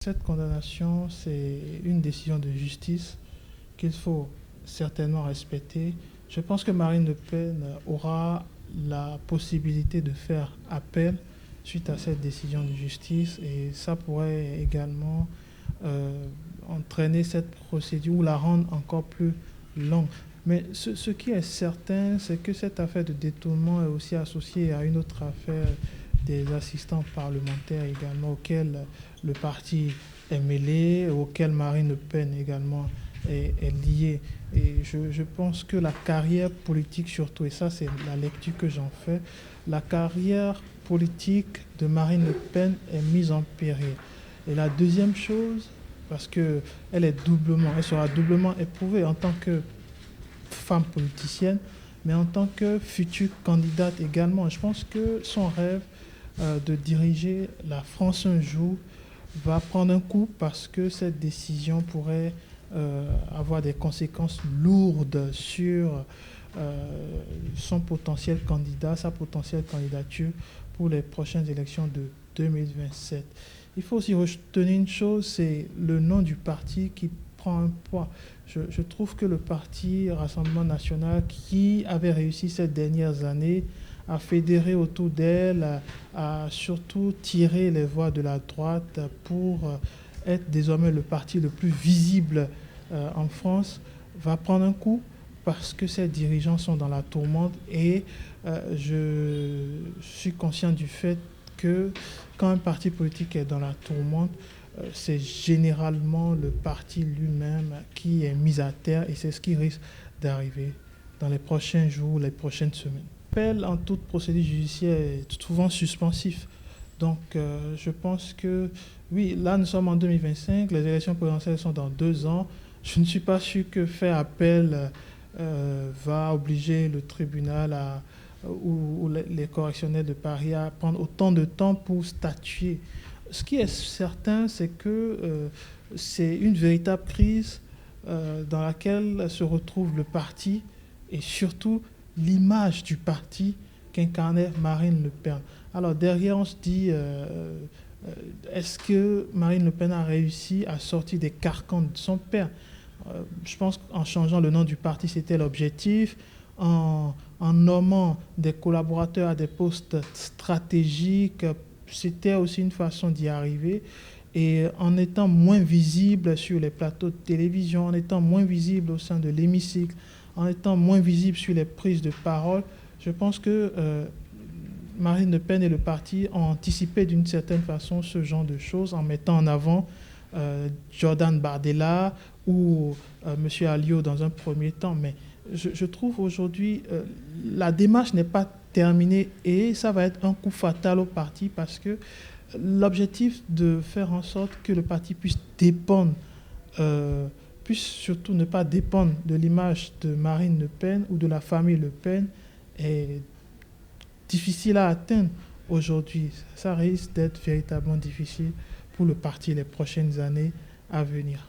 Cette condamnation, c'est une décision de justice qu'il faut certainement respecter. Je pense que Marine Le Pen aura la possibilité de faire appel suite à cette décision de justice et ça pourrait également euh, entraîner cette procédure ou la rendre encore plus longue. Mais ce qui est certain, c'est que cette affaire de détournement est aussi associée à une autre affaire des assistants parlementaires également auxquels le parti est mêlé, auquel Marine Le Pen également est liée. Et je pense que la carrière politique surtout, et ça c'est la lecture que j'en fais, la carrière politique de Marine Le Pen est mise en péril. Et la deuxième chose, parce qu'elle elle sera doublement éprouvée en tant que femme politicienne, mais en tant que future candidate également. Je pense que son rêve de diriger la France un jour va prendre un coup parce que cette décision pourrait avoir des conséquences lourdes sur son potentiel candidat, sa potentielle candidature pour les prochaines élections de 2027. Il faut aussi retenir une chose, c'est le nom du parti qui prend un poids. Je trouve que le parti Rassemblement national, qui avait réussi ces dernières années à fédérer autour d'elle, à surtout tirer les voix de la droite pour être désormais le parti le plus visible en France, va prendre un coup parce que ses dirigeants sont dans la tourmente et je suis conscient du fait que quand un parti politique est dans la tourmente, c'est généralement le parti lui-même qui est mis à terre et c'est ce qui risque d'arriver dans les prochains jours, les prochaines semaines. L'appel en toute procédure judiciaire est souvent suspensif. Donc je pense que oui, là nous sommes en 2025, les élections présidentielles sont dans 2 ans. Je ne suis pas sûr que faire appel va obliger le tribunal ou les correctionnels de Paris à prendre autant de temps pour statuer. Ce qui est certain, c'est que c'est une véritable crise dans laquelle se retrouve le parti et surtout l'image du parti qu'incarnait Marine Le Pen. Alors derrière, on se dit, est-ce que Marine Le Pen a réussi à sortir des carcans de son père? Je pense qu'en changeant le nom du parti, c'était l'objectif. En nommant des collaborateurs à des postes stratégiques, c'était aussi une façon d'y arriver. Et en étant moins visible sur les plateaux de télévision, en étant moins visible au sein de l'hémicycle, en étant moins visible sur les prises de parole, je pense que Marine Le Pen et le parti ont anticipé d'une certaine façon ce genre de choses en mettant en avant Jordan Bardella ou M. Alliot dans un premier temps. Mais je trouve aujourd'hui, la démarche n'est pas terminée et ça va être un coup fatal au parti parce que l'objectif de faire en sorte que le parti puisse dépendre, puisse surtout ne pas dépendre de l'image de Marine Le Pen ou de la famille Le Pen est difficile à atteindre aujourd'hui. Ça risque d'être véritablement difficile pour le parti les prochaines années à venir.